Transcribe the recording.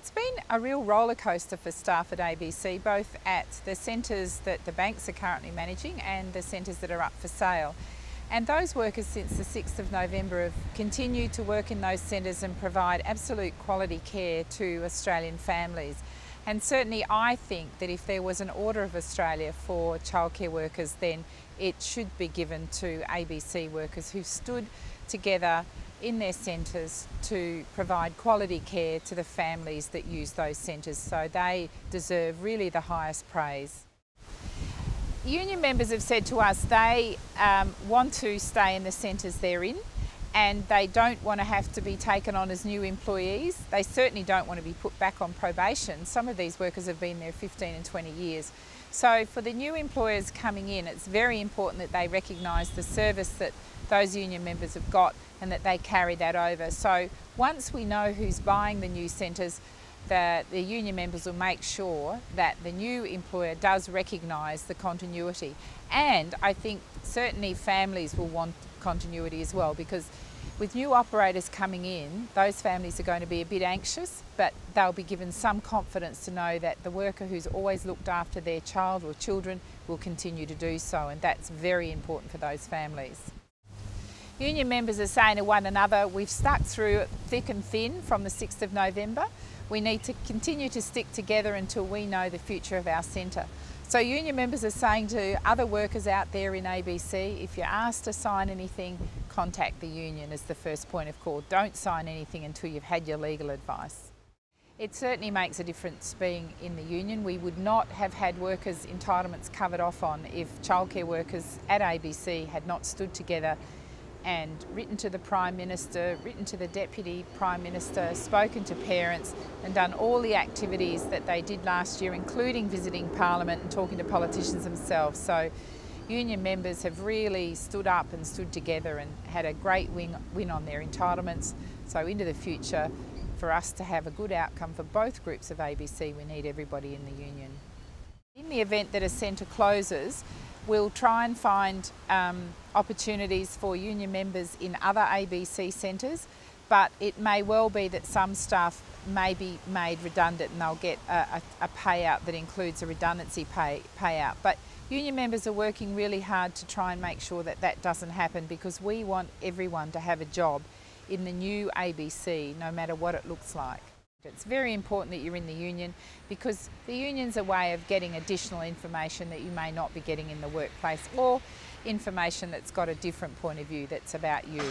It's been a real roller coaster for staff at ABC, both at the centres that the banks are currently managing and the centres that are up for sale. And those workers since the 6th of November have continued to work in those centres and provide absolute quality care to Australian families. And certainly I think that if there was an Order of Australia for childcare workers, then it should be given to ABC workers who stood together in their centres to provide quality care to the families that use those centres. So they deserve really the highest praise. Union members have said to us they want to stay in the centres they're in, and they don't want to have to be taken on as new employees. They certainly don't want to be put back on probation. Some of these workers have been there 15 and 20 years. So for the new employers coming in, it's very important that they recognise the service that those union members have got and that they carry that over. So once we know who's buying the new centres, the union members will make sure that the new employer does recognise the continuity. And I think certainly families will want continuity as well, because with new operators coming in, those families are going to be a bit anxious, but they'll be given some confidence to know that the worker who's always looked after their child or children will continue to do so, and that's very important for those families. Union members are saying to one another, we've stuck through thick and thin from the 6th of November. We need to continue to stick together until we know the future of our centre. So union members are saying to other workers out there in ABC, if you're asked to sign anything, contact the union as the first point of call. Don't sign anything until you've had your legal advice. It certainly makes a difference being in the union. We would not have had workers' entitlements covered off on if childcare workers at ABC had not stood together and written to the Prime Minister, written to the Deputy Prime Minister, spoken to parents and done all the activities that they did last year, including visiting Parliament and talking to politicians themselves. So union members have really stood up and stood together and had a great win on their entitlements. So into the future, for us to have a good outcome for both groups of ABC, we need everybody in the union. In the event that a centre closes, we'll try and find opportunities for union members in other ABC centres, but it may well be that some staff may be made redundant and they'll get a payout that includes a redundancy payout. But union members are working really hard to try and make sure that that doesn't happen, because we want everyone to have a job in the new ABC, no matter what it looks like. It's very important that you're in the union, because the union's a way of getting additional information that you may not be getting in the workplace, or information that's got a different point of view that's about you.